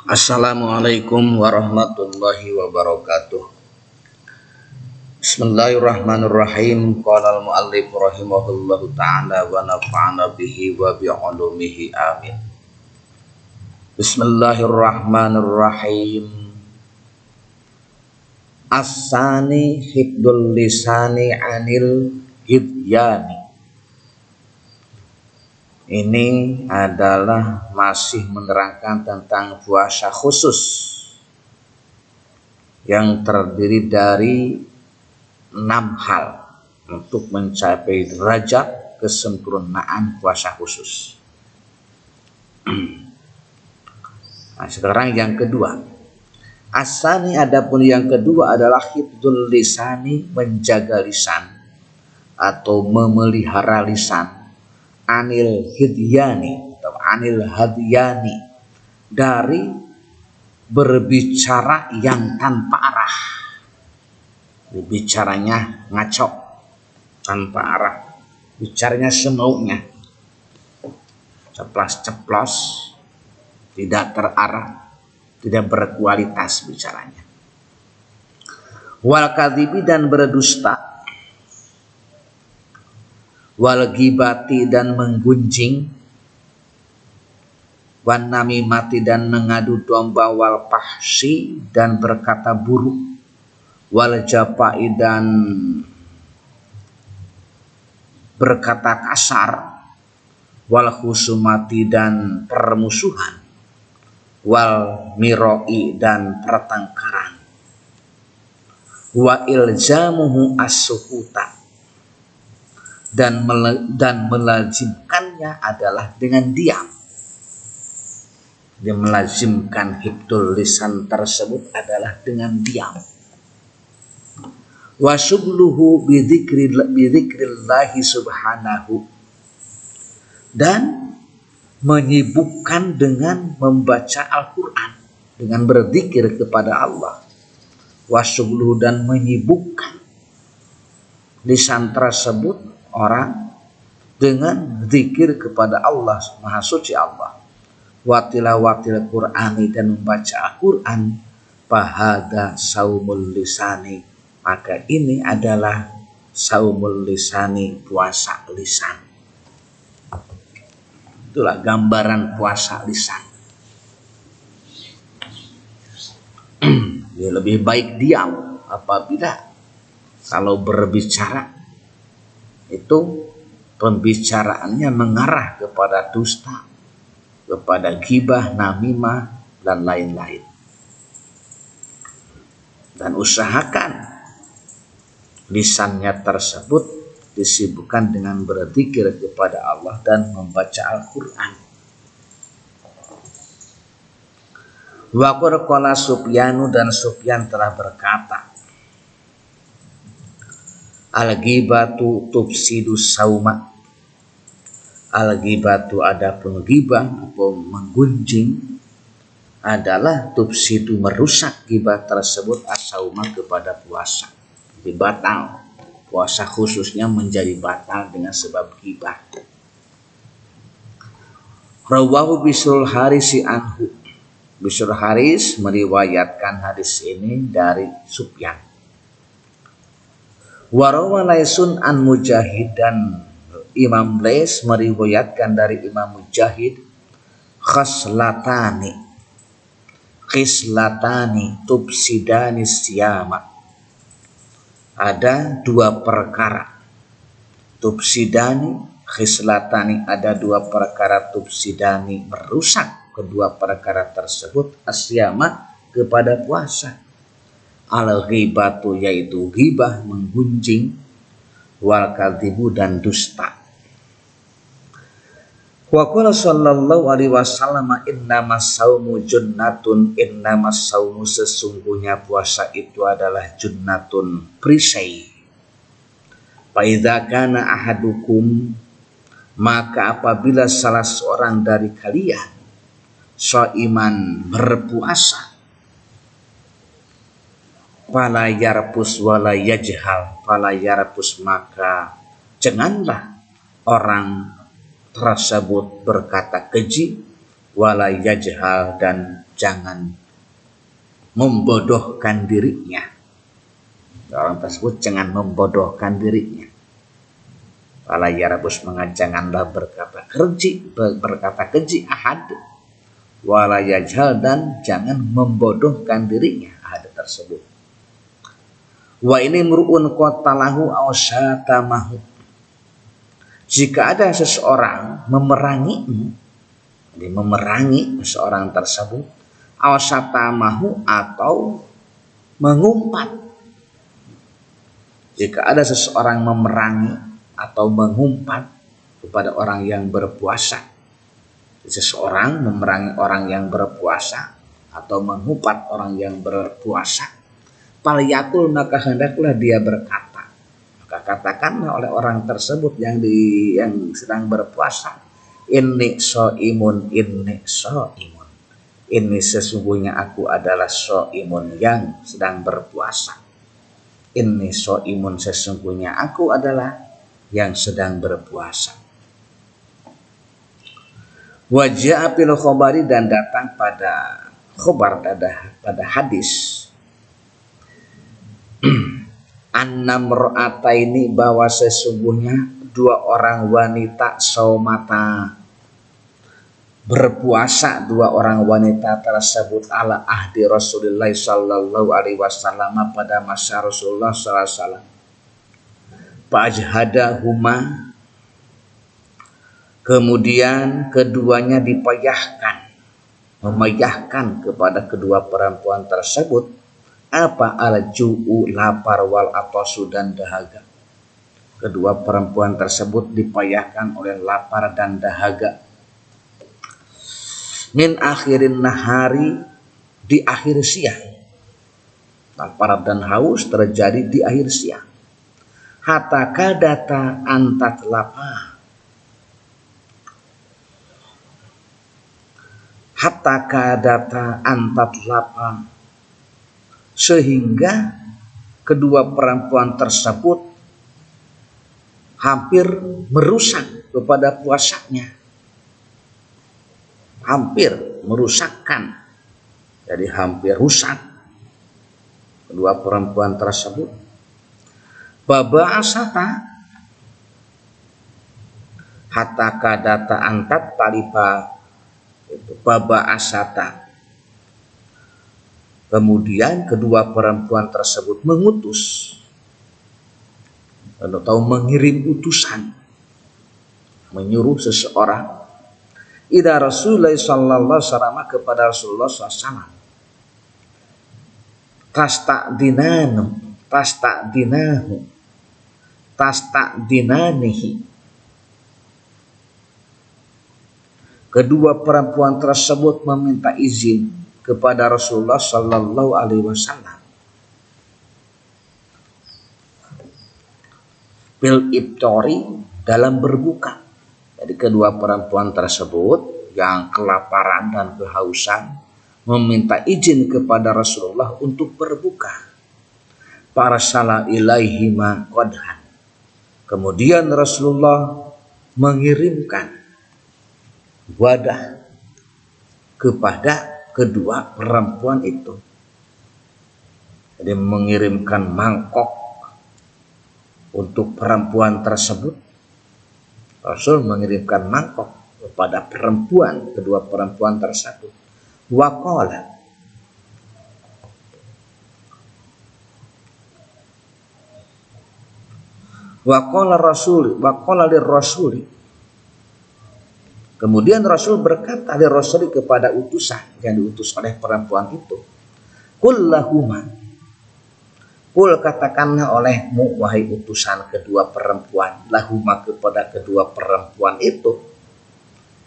Assalamualaikum warahmatullahi wabarakatuh. Bismillahirrahmanirrahim. Qala al-muallif rahimahullahu ta'ala wa nafa'ana bihi wa bi'ulumihi amin. Bismillahirrahmanirrahim. As-sani hibdul lisani anil hidyani. Ini adalah masih menerangkan tentang puasa khusus yang terdiri dari 6 hal untuk mencapai derajat kesempurnaan puasa khusus. Nah, sekarang yang kedua. Asani, adapun yang kedua adalah hifdzul lisani, menjaga lisan atau memelihara lisan, anil hidyani atau anil hadyani, dari berbicara yang tanpa arah. Bicaranya ngaco, tanpa arah, bicaranya semaunya, ceplas-ceplos, tidak terarah, tidak berkualitas bicaranya. Wal kadhibi, dan berdusta. Wal ghibati, dan menggunjing. Wan namimati, dan mengadu domba. Wal fahsyi, dan berkata buruk. Wal jafai, dan berkata kasar. Wal khusumati, dan permusuhan. Wal miroi, dan pertengkaran. Wa ilzamuhu as-sukuta, dan melazimkannya adalah dengan diam. Dia melazimkan hifdzul lisan tersebut adalah dengan diam. Wa syughluhu bidzikrillahi subhanahu, dan menyibukkan dengan membaca Al-Quran, dengan berzikir kepada Allah. Wa syughluhu, dan menyibukkan lisan tersebut orang dengan zikir kepada Allah, Maha Suci Allah. Wa tilawatil Qur'ani, dan membaca Al-Quran. Fahada saumul lisani, maka ini adalah saumul lisani, puasa lisan. Itulah gambaran puasa lisan. Dia lebih baik diam apabila kalau berbicara itu pembicaraannya mengarah kepada dusta, kepada ghibah, namimah, dan lain-lain. Dan usahakan lisannya tersebut disibukkan dengan berzikir kepada Allah dan membaca Al-Quran. Wa qala Sufyanu, dan Sufyan telah berkata, al-ghibatu tufsidu sauma. Al-ghibatu, adapun ghibah atau menggunjing, adalah tufsidu, merusak ghibah tersebut as-sauma, kepada puasa. Jadi batal, puasa khususnya menjadi batal dengan sebab ghibah. Rawahu Bisrul Harisi anhu. Bisrul Haris meriwayatkan hadis ini dari Sufyan. Warawa Laisun an Mujahid, dan Imam Lais meriwayatkan dari Imam Mujahid, khaslatani tubsidani siyama. Ada 2 perkara. Tubsidani, khislatani, ada 2 perkara. Tubsidani, merusak kedua perkara tersebut, asyama, kepada puasa. Al-ghibatu, yaitu ghibah, menggunjing. Wal kadhibu, dan dusta. Wa qala sallallahu alaihi wasallam, innamas saumu junnatun, innamas saumu, sesungguhnya puasa itu adalah junnatun, perisai. Fa idza kana ahadukum, maka apabila salah seorang dari kalian shaiman, berpuasa, fala yarpus wala yajhal, fala yarpus, maka janganlah orang tersebut berkata keji, wala yajhal, dan jangan membodohkan dirinya. Orang tersebut jangan membodohkan dirinya. Wala yarabus, janganlah berkata keji ahad, wala yajhal, dan jangan membodohkan dirinya ahad tersebut. Wa ini mur'un qatalahu aw syatamahu, jika ada seseorang memerangimu, jadi memerangi seseorang tersebut, aw syatamahu, atau mengumpat. Jika ada seseorang memerangi atau mengumpat kepada orang yang berpuasa, seseorang memerangi orang yang berpuasa atau mengumpat orang yang berpuasa, falyakul, maka hendaklah dia berkata. Maka katakanlah oleh orang tersebut yang sedang berpuasa, inni shaimun, inni shaimun, ini sesungguhnya aku adalah shaimun, yang sedang berpuasa. Inni shaimun, sesungguhnya aku adalah yang sedang berpuasa. Wajah fil khobari, dan datang pada khobar, pada hadis, annam ra'ataini, bahwa sesungguhnya dua orang wanita saumata, berpuasa dua orang wanita tersebut ala ahdi Rasulullah sallallahu alaihi wasallam, pada masa Rasulullah sallallahu alaihi wasallam. Fajhadahuma, kemudian keduanya dipayahkan, memayahkan kepada kedua perempuan tersebut apa, al-ju'u, lapar, wal atasu, dan dahaga. Kedua perempuan tersebut dipayahkan oleh lapar dan dahaga. Min akhirin nahari, di akhir siang. Lapar dan haus terjadi di akhir siang. Hatta kadata antat lapa, hatta kadata antat lapa, sehingga kedua perempuan tersebut hampir merusak kepada puasanya, hampir merusakkan, jadi hampir rusak kedua perempuan tersebut. Baba asata, hatta kadata antat taliba, itu baba asata. Kemudian kedua perempuan tersebut mengutus atau mengirim utusan, menyuruh seseorang ila Rasulullah sallallahu alaihi wasallam, kepada Rasulullah SAW, tasta'dinanihi. Kedua perempuan tersebut meminta izin kepada Rasulullah sallallahu alaihi wasallam bil ibtori, dalam berbuka. Jadi kedua perempuan tersebut yang kelaparan dan kehausan meminta izin kepada Rasulullah untuk berbuka. Farsala ilaihima qadhan, kemudian Rasulullah mengirimkan wadah kepada kedua perempuan itu. Jadi mengirimkan mangkok untuk perempuan tersebut. Rasul mengirimkan mangkok kepada kedua perempuan tersebut. Waqala, waqala lirrasuli, kemudian Rasul berkata lirrasuli, kepada utusan yang diutus oleh perempuan itu, kullahuma, kul, katakanlah olehmu wahai utusan kedua perempuan, lahuma, kepada kedua perempuan itu,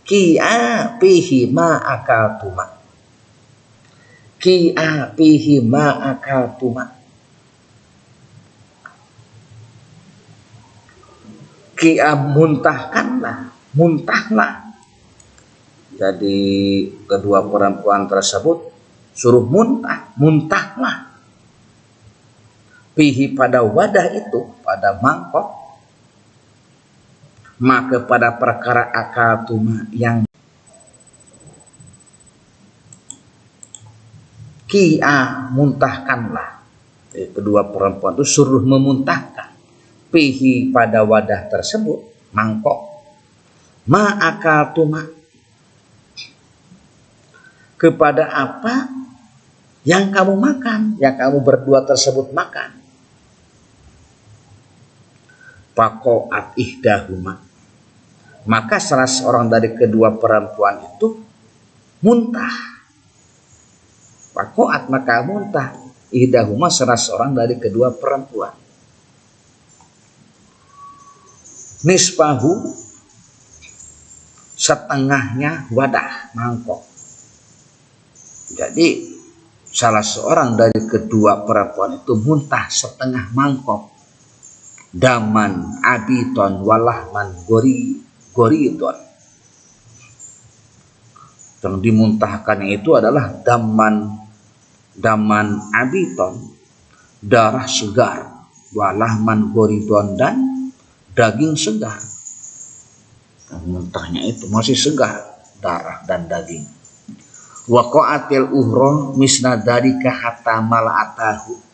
ki'a fihi ma akaltuma, ki'a fihi ma akaltuma, ki'a, muntahlah. Jadi kedua perempuan tersebut suruh muntahlah. Fihi, pada wadah itu, pada mangkok, maka pada perkara akaltuma, yang muntahkanlah. Kedua perempuan itu suruh memuntahkan fihi pada wadah tersebut, mangkok, ma'akaltuma, kepada apa yang kamu makan, yang kamu berdua tersebut makan. Faqa'at ihdahuma, maka salah seorang dari kedua perempuan itu muntah. Faqa'at, maka muntah, ihdahuma, salah seorang dari kedua perempuan. Nisfahu, setengahnya wadah, mangkok. Jadi salah seorang dari kedua perempuan itu muntah setengah mangkok. Daman abiton walahman goridon. Yang dimuntahkannya itu adalah daman abiton, darah segar, walahman goridon, dan daging segar. Muntahnya itu masih segar, darah dan daging. Waqa'atil uhra misna dzalika hatta mala'atahu.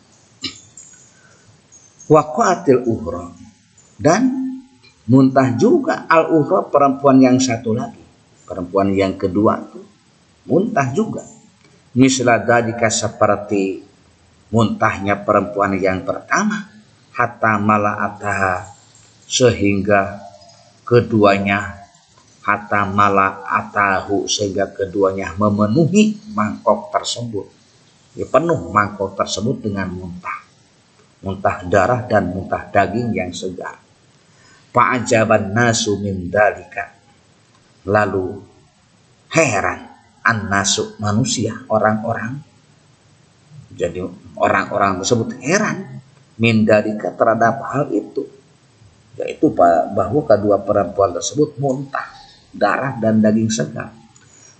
Waqa'atil uhra, dan muntah juga al uhra, perempuan yang satu lagi, perempuan yang kedua itu muntah juga. Misla dzalika, seperti muntahnya perempuan yang pertama, hatta mala'ataha, sehingga keduanya, hatta mala'atahu, sehingga keduanya memenuhi mangkok tersebut. Ya, penuh mangkok tersebut dengan muntah darah dan muntah daging yang segar. Fa'ajaban nasu min dalika, lalu heran an-nasu, manusia, orang-orang. Jadi orang-orang tersebut heran min dalika, terhadap hal itu, yaitu bahwa kedua perempuan tersebut muntah darah dan daging segar.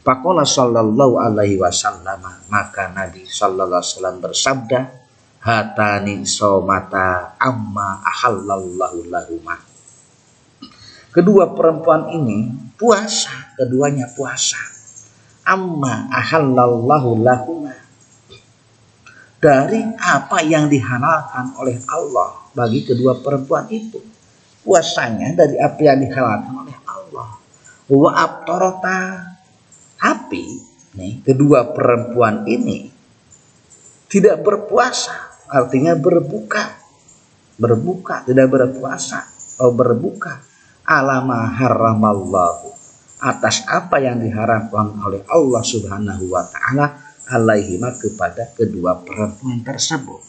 Faqala sallallahu alaihi wasallam, maka Nabi sallallahu alaihi wasallam bersabda, hatani somata amma ahallallahu lahuma. Kedua perempuan ini puasa, keduanya puasa. Amma ahallallahu lahuma, dari apa yang dihalalkan oleh Allah bagi kedua perempuan itu. Puasanya dari apa yang dihalalkan oleh Allah. Wa abtarata, tapi nih kedua perempuan ini tidak berpuasa, artinya berbuka, tidak berpuasa, berbuka alama haramallahu, atas apa yang diharamkan oleh Allah Subhanahu wa taala alaihima, kepada kedua perempuan tersebut.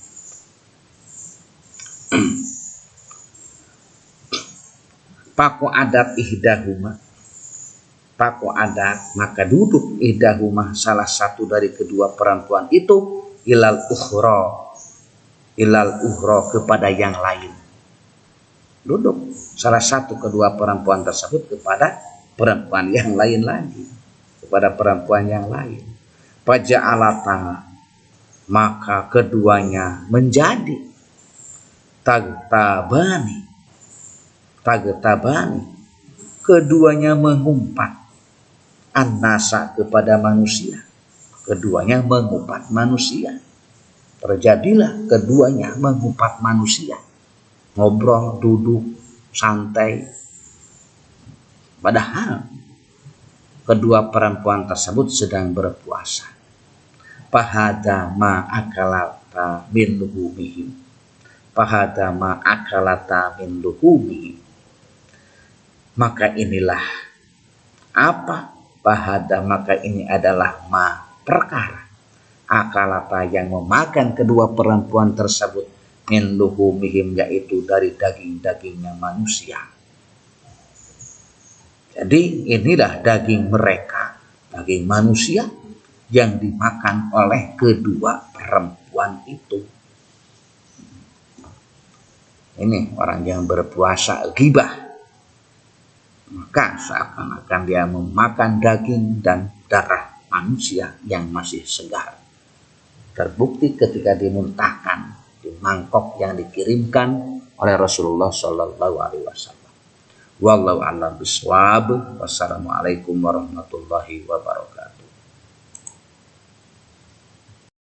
Paku adat ihdahuma, paku adat, maka duduk ihdahuma, salah satu dari kedua perempuan itu, ilal ukhra, kepada yang lain. Duduk salah satu kedua perempuan tersebut kepada perempuan yang lain lagi, kepada perempuan yang lain. Faja'alata, maka keduanya menjadi tagtabani, keduanya mengumpat, an-nasa, kepada manusia, keduanya mengumpat manusia. Terjadilah keduanya mengumpat manusia, ngobrol, duduk, santai, padahal kedua perempuan tersebut sedang berpuasa. Fahada ma akalata min luhumihim, fahada ma akalata min luhumihim, maka inilah apa, fahada, maka ini adalah ma, perkara, akalata, yang memakan kedua perempuan tersebut, min luhumihim, yaitu dari daging-dagingnya manusia. Jadi inilah daging mereka, daging manusia yang dimakan oleh kedua perempuan itu. Ini orang yang berpuasa ghibah, maka seakan-akan dia memakan daging dan darah manusia yang masih segar. Terbukti ketika dimuntahkan di mangkok yang dikirimkan oleh Rasulullah Shallallahu Alaihi Wasallam. Wallahu a'lam bishawab. Wassalamualaikum warahmatullahi wabarakatuh.